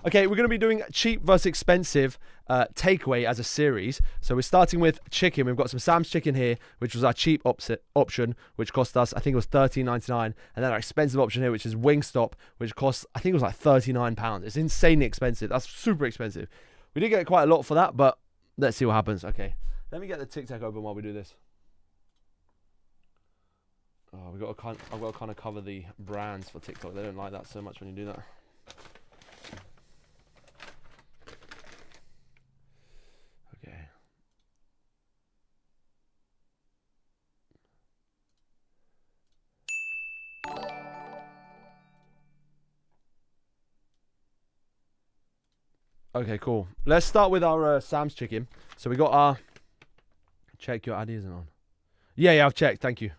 Okay, we're going to be doing cheap versus expensive takeaway as a series. So we're starting with chicken. We've got some Sam's chicken here, which was our cheap option, which cost us, I think it was $13.99. And then our expensive option here, which is Wingstop, which costs, I think it was like £39. It's insanely expensive. That's super expensive. We did get quite a lot for that, but let's see what happens. Okay, let me get the TikTok open while we do this. Oh, I've got to kind of cover the brands for TikTok. They don't like that so much when you do that. Okay. Okay, cool. Let's start with our Sam's chicken. So we got our... Check your ID isn't on. Yeah, I've checked. Thank you.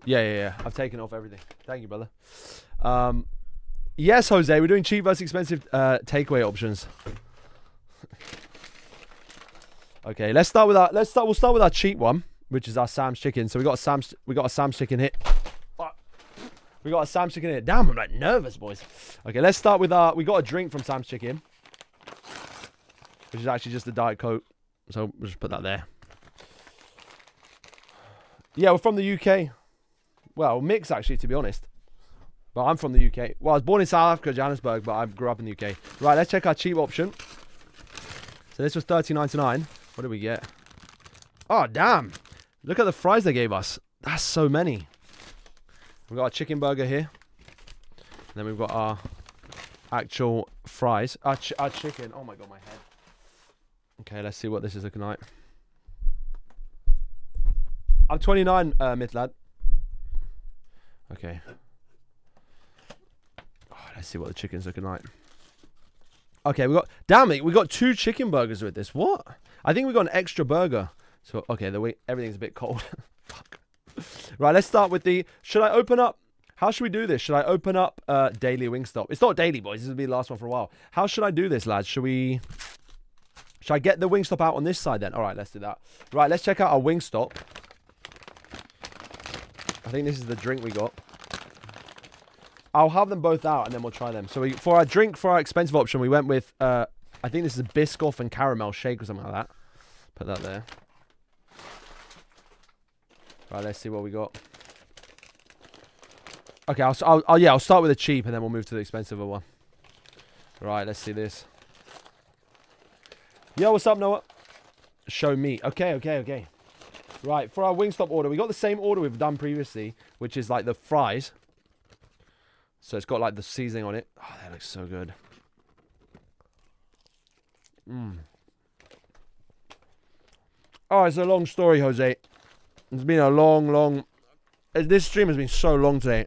Yeah. I've taken off everything. Thank you, brother. Yes, Jose, we're doing cheap versus expensive takeaway options. Okay, we'll start with our cheap one, which is our Sam's chicken. So we got a Sam's chicken here. We got a Sam's chicken here. Damn, I'm like nervous, boys. Okay, let's start with we got a drink from Sam's chicken, which is actually just a Diet Coke. So we'll just put that there. Yeah, we're from the UK. Well, mix actually, to be honest. But I'm from the UK. Well, I was born in South Africa, Johannesburg, but I grew up in the UK. Right, let's check our cheap option. So this was $13.99. What did we get? Oh, damn. Look at the fries they gave us. That's so many. We've got a chicken burger here. And then we've got our actual fries. Our chicken. Oh, my God, my head. Okay, let's see what this is looking like. I'm 29, Myth Lad. Okay. Oh, let's see what the chicken's looking like. Okay, damn it, we got 2 chicken burgers with this. What? I think we got an extra burger. So, okay, everything's a bit cold. Fuck. Right, let's start with should I open up? How should we do this? Should I open up Daily Wingstop? It's not daily, boys. This will be the last one for a while. How should I do this, lads? Should I get the Wingstop out on this side then? All right, let's do that. Right, let's check out our Wingstop. I think this is the drink we got. I'll have them both out and then we'll try them. So for our expensive option, we went with, I think this is a Biscoff and caramel shake or something like that. Put that there. Right, let's see what we got. Okay, I'll start with the cheap and then we'll move to the expensive one. Right, let's see this. Yo, what's up, Noah? Show me. Okay. Right, for our Wingstop order, we got the same order we've done previously, which is like the fries. So it's got like the seasoning on it. Oh, that looks so good. Oh, it's a long story, Jose. It's been a long... This stream has been so long today.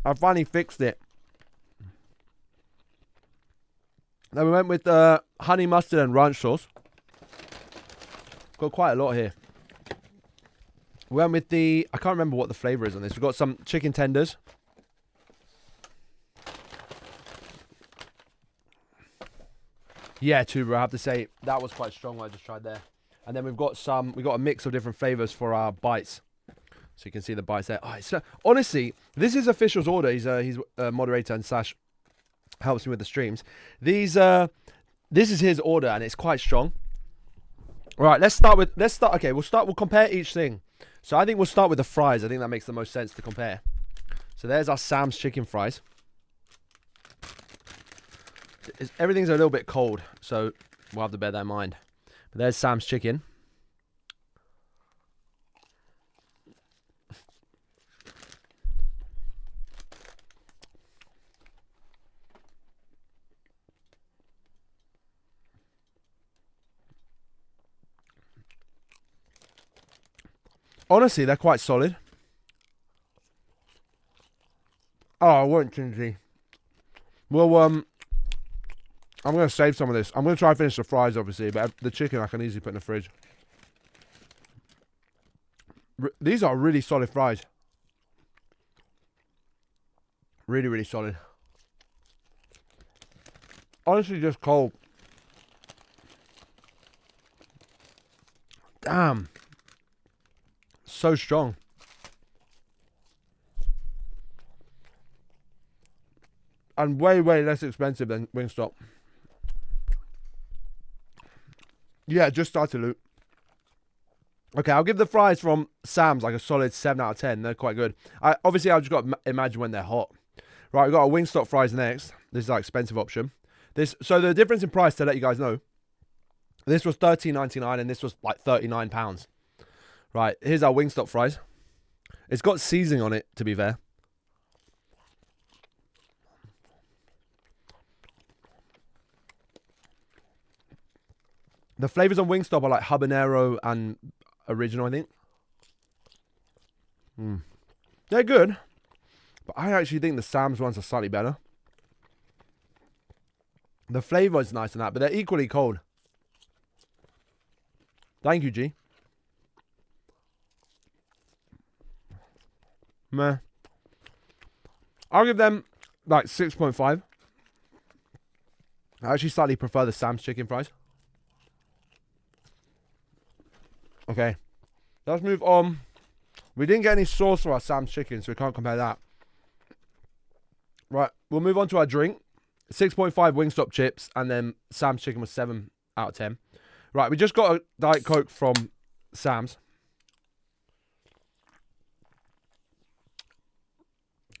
I finally fixed it. Then we went with honey mustard and ranch sauce. Got quite a lot here. We went with I can't remember what the flavour is on this. We've got some chicken tenders. Yeah, Tuber, I have to say, that was quite strong what I just tried there. And then we got a mix of different flavours for our bites. So you can see the bites there. Oh, honestly, this is Official's order. He's a moderator and Sash helps me with the streams. This is his order and it's quite strong. All right, we'll compare each thing. So I think we'll start with the fries. I think that makes the most sense to compare. So there's our Sam's chicken fries. Everything's a little bit cold, so we'll have to bear that in mind. But there's Sam's chicken. Honestly, they're quite solid. Oh, I want Chingy. Well, I'm going to save some of this. I'm going to try and finish the fries, obviously, but the chicken I can easily put in the fridge. These are really solid fries. Really, really solid. Honestly, just cold. Damn. So strong. And way, way less expensive than Wingstop. Yeah, just started, Luke. Okay, I'll give the fries from Sam's like a solid 7 out of 10. They're quite good. Obviously, I've just got to imagine when they're hot. Right, we've got our Wingstop fries next. This is our expensive option. So the difference in price, to let you guys know, this was $13.99 and this was like £39. Right, here's our Wingstop fries. It's got seasoning on it, to be fair. The flavors on Wingstop are like habanero and original, I think. They're good, but I actually think the Sam's ones are slightly better. The flavor is nice and that, but they're equally cold. Thank you, G. Meh. I'll give them like 6.5. I actually slightly prefer the Sam's chicken fries. Okay, let's move on. We didn't get any sauce for our Sam's chicken, so we can't compare that. Right, we'll move on to our drink. 6.5 Wingstop chips, and then Sam's chicken was 7 out of 10. Right, we just got a Diet Coke from Sam's.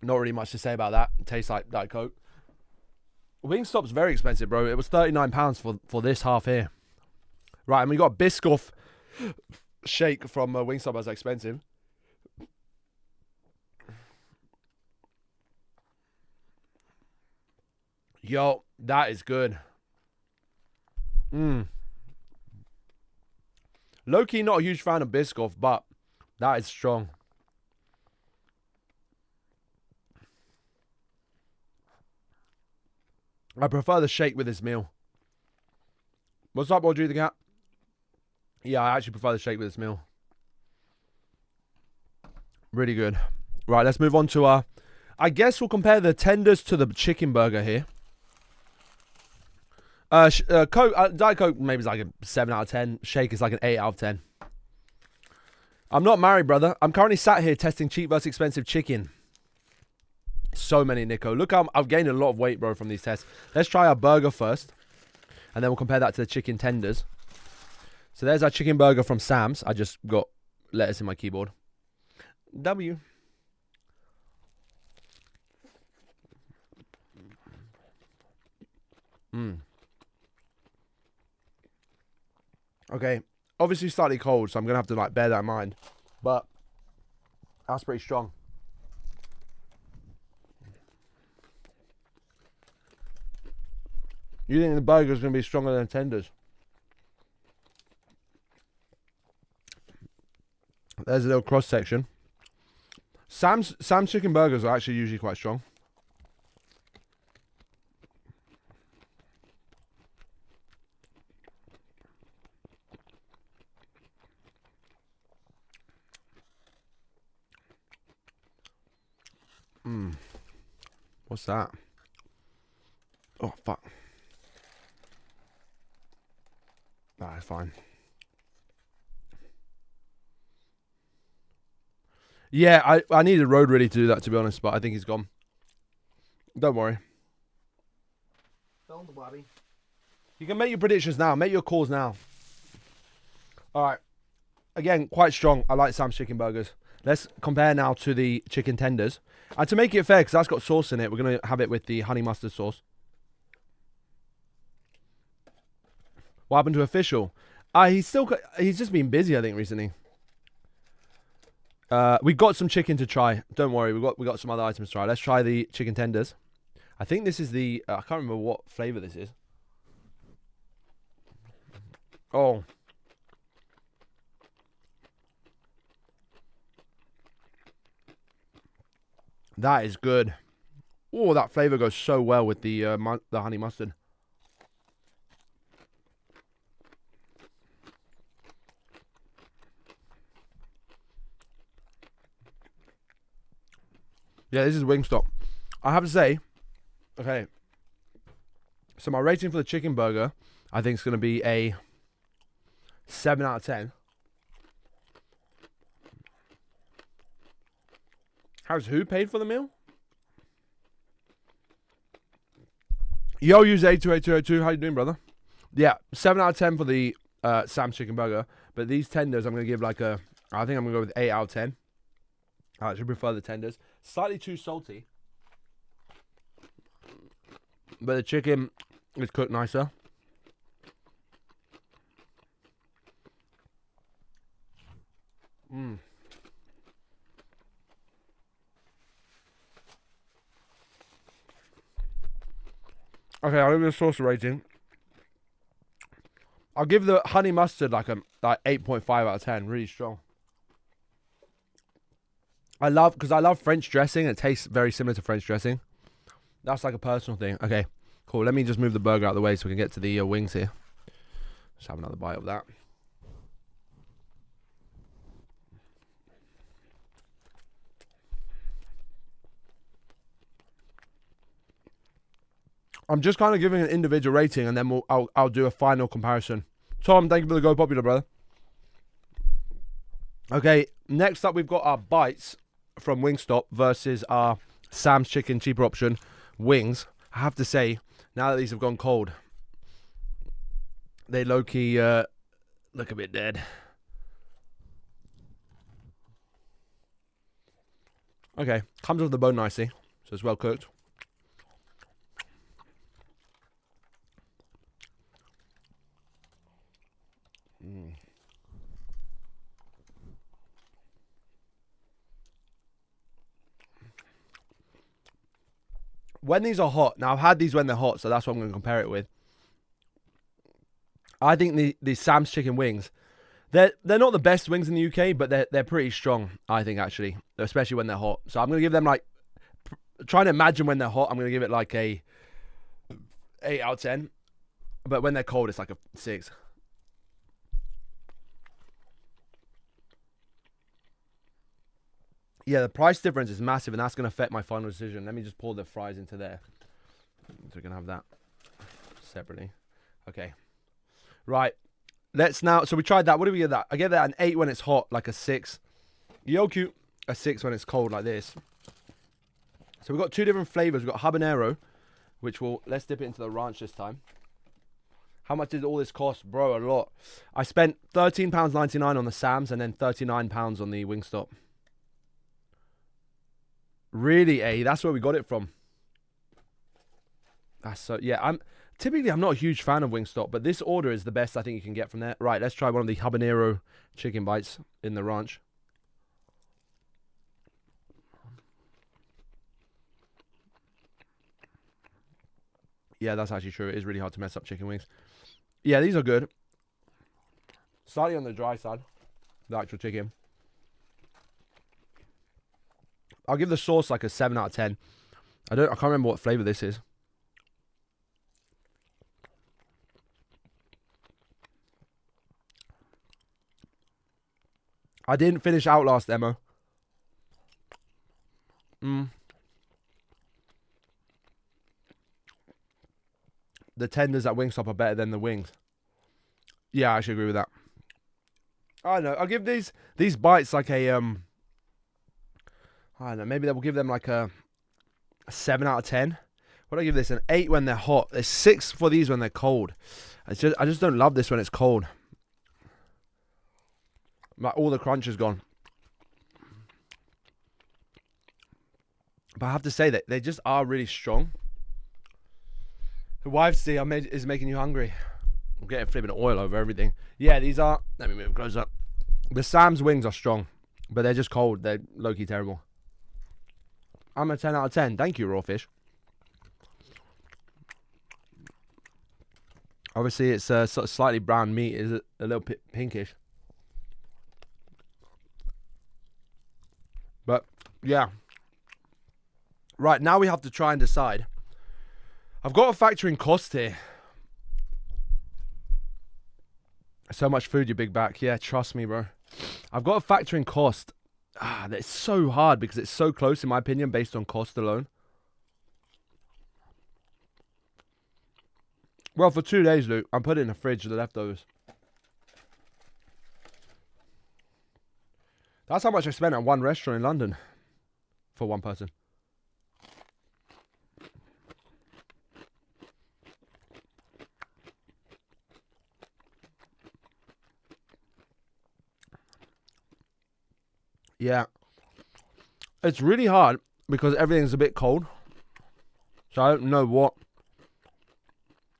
Not really much to say about that. It tastes like Diet Coke. Wingstop's very expensive, bro. It was £39 for this half here. Right, and we got Biscoff shake from Wingstop. That's expensive. Yo, that is good. Low-key not a huge fan of Biscoff, but that is strong. I prefer the shake with this meal. What's up, Audrey the Cat? Yeah, I actually prefer the shake with this meal. Really good. Right, let's move on to our... I guess we'll compare the tenders to the chicken burger here. Coke, Diet Coke maybe is like a 7 out of 10. Shake is like an 8 out of 10. I'm not married, brother. I'm currently sat here testing cheap versus expensive chicken. So many, Nico. Look, I've gained a lot of weight, bro, from these tests. Let's try our burger first. And then we'll compare that to the chicken tenders. So there's our chicken burger from Sam's. I just got letters in my keyboard. W. Okay. Obviously slightly cold, so I'm going to have to like bear that in mind. But that's pretty strong. You think the burger's going to be stronger than tenders? There's a little cross section. Sam's chicken burgers are actually usually quite strong. What's that? Oh, fuck. Nah, it's fine. Yeah, I needed Road really to do that, to be honest, but I think he's gone. Don't worry. Don't worry. You can make your predictions now. Make your calls now. All right. Again, quite strong. I like Sam's chicken burgers. Let's compare now to the chicken tenders. And to make it fair, because that's got sauce in it, we're going to have it with the honey mustard sauce. What happened to Official? He's just been busy, I think, recently. We got some chicken to try. Don't worry, we got some other items to try. Let's try the chicken tenders. I think this is the... I can't remember what flavor this is. Oh. That is good. Oh, that flavor goes so well with the honey mustard. Yeah, this is Wingstop. I have to say, okay, so my rating for the chicken burger, I think it's going to be a 7 out of 10. How's who paid for the meal? Yo, user 82822. How you doing, brother? Yeah, 7 out of 10 for the Sam's Chicken Burger. But these tenders, I'm going to give like a... I think I'm going to go with 8 out of 10. I actually prefer the tenders. Slightly too salty. But the chicken is cooked nicer. Mmm. Okay, I'll give the sauce a rating. I'll give the honey mustard like 8.5 out of 10. Really strong. Because I love French dressing. It tastes very similar to French dressing. That's like a personal thing. Okay, cool. Let me just move the burger out of the way so we can get to the wings here. Just have another bite of that. I'm just kind of giving an individual rating, and then I'll do a final comparison. Tom, thank you for the Go Popular, brother. Okay, next up we've got our bites from Wingstop versus our Sam's Chicken cheaper option, wings. I have to say, now that these have gone cold, they low-key look a bit dead. Okay, comes off the bone nicely, so it's well cooked. When these are hot, now I've had these when they're hot, so that's what I'm going to compare it with. I think the Sam's Chicken wings, they're not the best wings in the UK, but they're pretty strong, I think, actually, especially when they're hot. So I'm going to give them like, trying to imagine when they're hot, I'm going to give it like a 8 out of 10. But when they're cold, it's like a 6. Yeah, the price difference is massive, and that's going to affect my final decision. Let me just pour the fries into there. So we can have that separately. Okay. Right. Let's now... So we tried that. What do we give that? I give that an 8 when it's hot, like a 6. Yo, cute. A 6 when it's cold, like this. So we've got 2 different flavors. We've got habanero, which will... Let's dip it into the ranch this time. How much did all this cost? Bro, a lot. I spent £13.99 on the Sam's and then £39 on the Wingstop. Really, that's where we got it from. That's so... Yeah, I'm not a huge fan of Wingstop, but this order is the best I think you can get from there. Right, let's try one of the habanero chicken bites in the ranch. Yeah, that's actually true. It is really hard to mess up chicken wings. Yeah, these are good. Slightly on the dry side, the actual chicken. I'll give the sauce like a 7 out of 10. I can't remember what flavor this is. I didn't finish Outlast, Emma. The tenders at Wingstop are better than the wings. Yeah, I actually agree with that. I don't know. I'll give these bites like a I don't know. Maybe we'll give them like a 7 out of 10. What do I give this? An 8 when they're hot. There's 6 for these when they're cold. I just don't love this when it's cold. Like all the crunch is gone. But I have to say that they just are really strong. The wife's tea is making you hungry. I'm getting flipping oil over everything. Yeah, these are... Let me move closer. The Sam's wings are strong, but they're just cold. They're low-key terrible. I'm a 10 out of 10. Thank you, Raw Fish. Obviously, it's sort of slightly brown meat. Is it a little bit pinkish? But, yeah. Right, now we have to try and decide. I've got to factor in cost here. So much food, you big back. Yeah, trust me, bro. I've got to factor in cost. It's so hard because it's so close, in my opinion, based on cost alone. Well, for 2 days, Luke, I'm putting in the fridge the leftovers. That's how much I spent at one restaurant in London for one person. Yeah. It's really hard because everything's a bit cold. So I don't know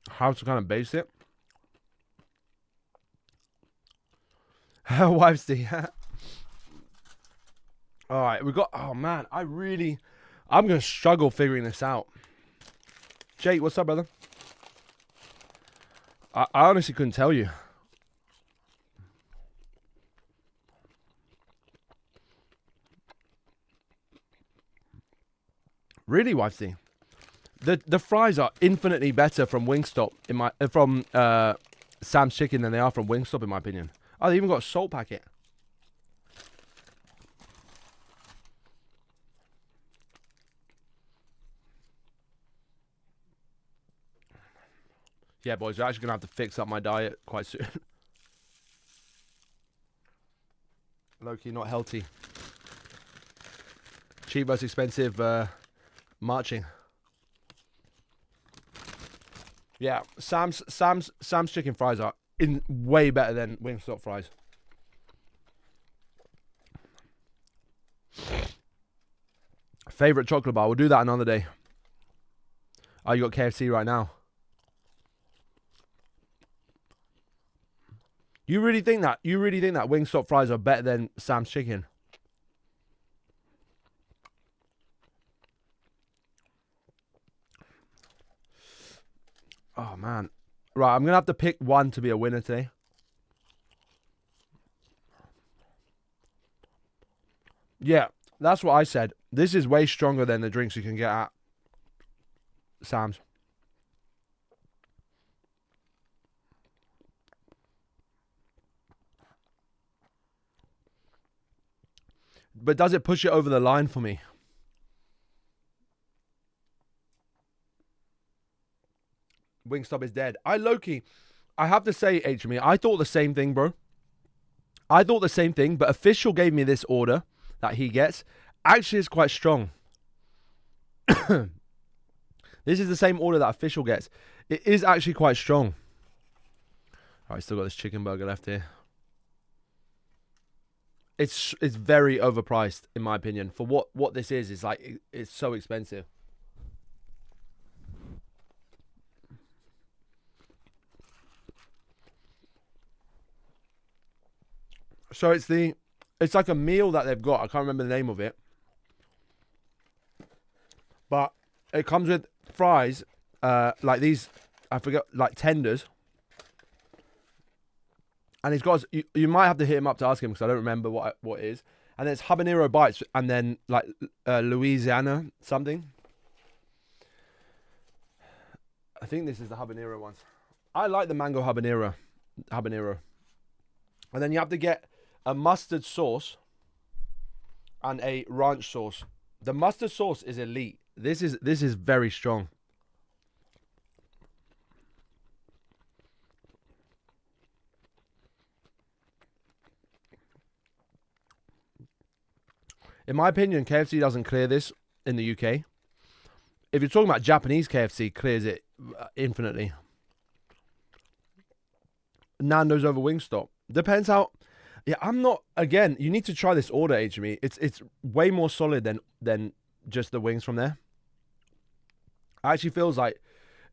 how to kind of base it. Wife's tea. Alright, we got... Oh, man. I'm going to struggle figuring this out. Jake, what's up, brother? I honestly couldn't tell you. Really, Wifey? The fries are infinitely better from Wingstop from Sam's Chicken than they are from Wingstop, in my opinion. Oh, they even got a salt packet. Yeah, boys, we're actually going to have to fix up my diet quite soon. Low-key, not healthy. Cheap versus expensive marching. Yeah, Sam's chicken fries are way better than Wingstop fries. Favorite chocolate bar? We'll do that another day. Oh, you got KFC right now. You really think that? You really think that Wingstop fries are better than Sam's chicken? Oh, man. Right, I'm going to have to pick one to be a winner today. Yeah, that's what I said. This is way stronger than the drinks you can get at Sam's. But does it push it over the line for me? Wingstop is dead. I have to say, HME, I thought the same thing, bro. I thought the same thing, but Official gave me this order that he gets. Actually, it's quite strong. This is the same order that Official gets. It is actually quite strong. Alright, still got this chicken burger left here. It's very overpriced, in my opinion. For what this is, it's like, it's so expensive. So it's like a meal that they've got. I can't remember the name of it. But it comes with fries, like these, I forget, like tenders. And he's got, you might have to hit him up to ask him because I don't remember what it is. And it's habanero bites and then like Louisiana something. I think this is the habanero ones. I like the mango habanero. And then you have to get a mustard sauce and a ranch sauce. The mustard sauce is elite. This is very strong. In my opinion, KFC doesn't clear this in the UK. If you're talking about Japanese KFC, clears it infinitely. Nando's over Wingstop. Depends how. Yeah, I'm not. Again, you need to try this order, HME. It's way more solid than just the wings from there. It actually feels like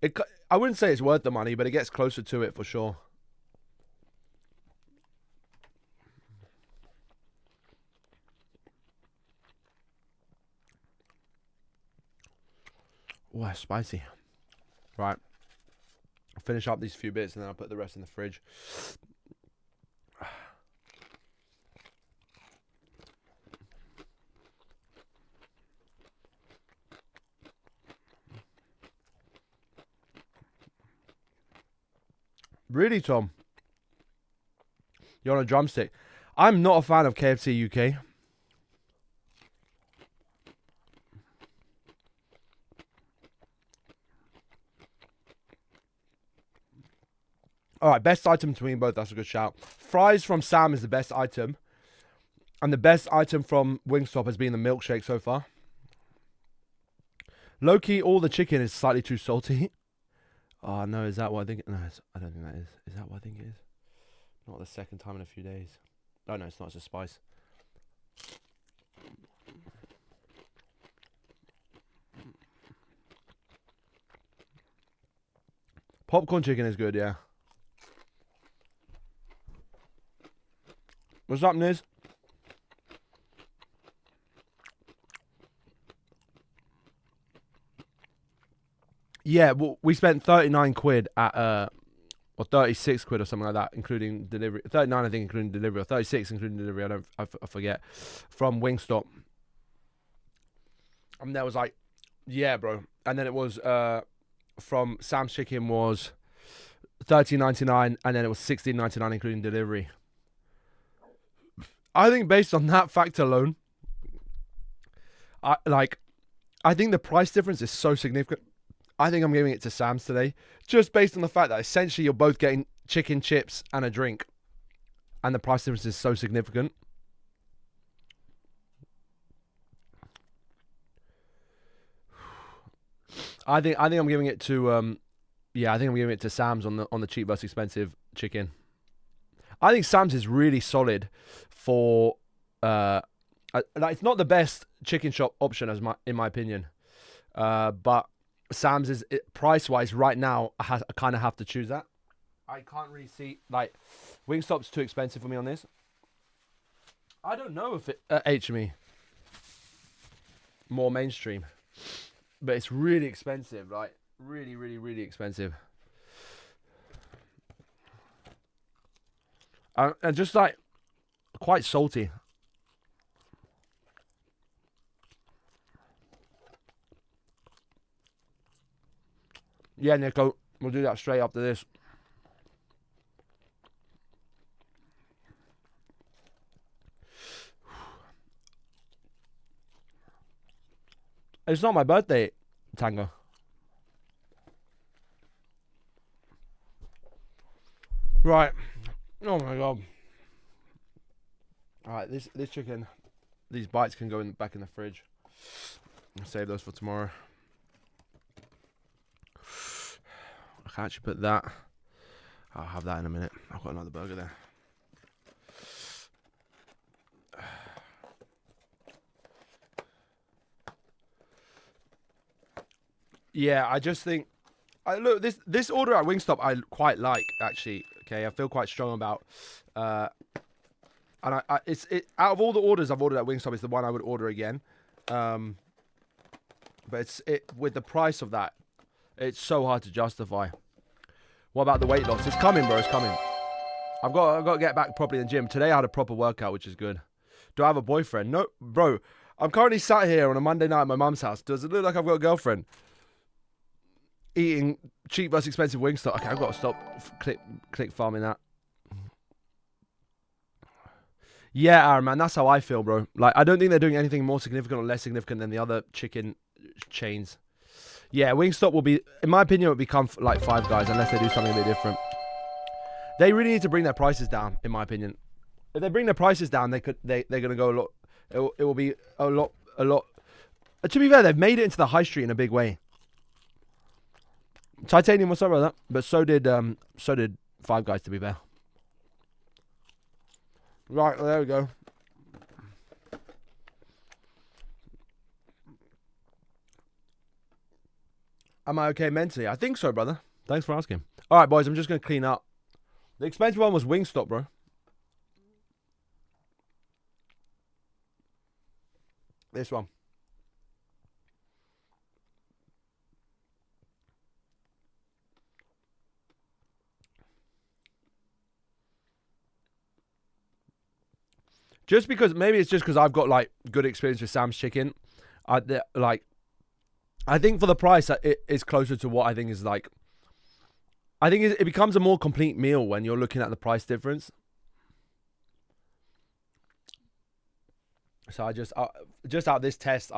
it. I wouldn't say it's worth the money, but it gets closer to it for sure. Oh, spicy. Right. I'll finish up these few bits and then I'll put the rest in the fridge. Really, Tom? You're on a drumstick. I'm not a fan of KFC UK. All right, best item between both. That's a good shout. Fries from Sam is the best item. And the best item from Wingstop has been the milkshake so far. Low-key, all the chicken is slightly too salty. Oh, no, is that what I think? No, I don't think that is. Is that what I think it is? Not the second time in a few days. Oh, no, it's not. It's a spice. Popcorn chicken is good, yeah. What's up, Niz? Yeah, well, we spent 39 quid at, or 36 quid or something like that, including delivery. 39, I think, including delivery, or 36 including delivery. I forget. From Wingstop. And there was like, yeah, bro. And then it was, from Sam's Chicken was $13.99, and then it was $16.99 including delivery. I think based on that fact alone, I think the price difference is so significant. I think I'm giving it to Sam's today, just based on the fact that essentially you're both getting chicken chips and a drink, and the price difference is so significant. I think I'm giving it to I think I'm giving it to Sam's on the cheap versus expensive chicken. I think Sam's is really solid for it's not the best chicken shop option in my opinion, but Sam's is price wise right now. I kind of have to choose that. I can't really see like Wingstop's too expensive for me on this. I don't know if it HME more mainstream, but it's really expensive. Like really, really, really expensive. And just like quite salty. Yeah, Nico, we'll do that straight after this. It's not my birthday, Tango. Right. Oh my god. Alright, this chicken, these bites can go back in the fridge. I'll save those for tomorrow. I can actually put that. I'll have that in a minute. I've got another burger there. Yeah, I just think, look, this order at Wingstop I quite like actually. Okay, I feel quite strong about, and it's out of all the orders I've ordered at Wingstop, it's the one I would order again. But it's with the price of that, it's so hard to justify. What about the weight loss? It's coming, bro. It's coming. I've got to get back properly in the gym. Today I had a proper workout, which is good. Do I have a boyfriend? No, bro. I'm currently sat here on a Monday night at my mum's house. Does it look like I've got a girlfriend? Eating cheap versus expensive Wingstop. Okay, I've got to stop click farming that. Yeah, Aaron, man, that's how I feel, bro. Like, I don't think they're doing anything more significant or less significant than the other chicken chains. Yeah, Wingstop will be, in my opinion, it will become like Five Guys unless they do something a bit different. They really need to bring their prices down, in my opinion. If they bring their prices down, they're gonna go a lot. It will be a lot. To be fair, they've made it into the high street in a big way. Titanium was sorry about that, but so did Five Guys, to be fair. Right, well, there we go. Am I okay mentally? I think so, brother. Thanks for asking. All right, boys, I'm just going to clean up. The expensive one was Wingstop, bro. This one. Just because, maybe it's just because I've got like good experience with Sam's Chicken. I think for the price, it is closer to what I think is like. I think it becomes a more complete meal when you're looking at the price difference. So I just out of this test,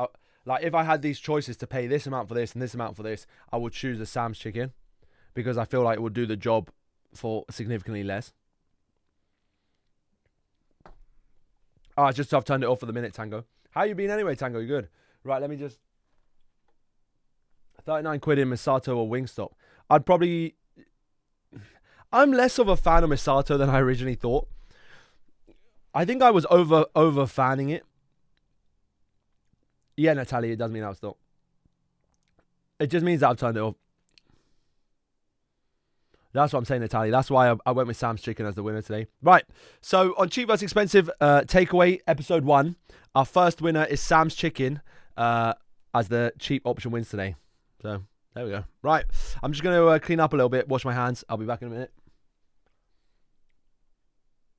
like if I had these choices to pay this amount for this and this amount for this, I would choose the Sam's Chicken because I feel like it would do the job for significantly less. Oh, I've turned it off for the minute, Tango. How you been anyway, Tango? You good? Right, let me just... 39 quid in Misato or Wingstop. I'm less of a fan of Misato than I originally thought. I think I was over fanning it. Yeah, Natalia, it does mean I'll stop. It just means that I've turned it off. That's what I'm saying, Natalie. That's why I went with Sam's Chicken as the winner today. Right. So on Cheap vs Expensive Takeaway episode 1, our first winner is Sam's Chicken as the cheap option wins today. So there we go. Right. I'm just going to clean up a little bit, wash my hands. I'll be back in a minute.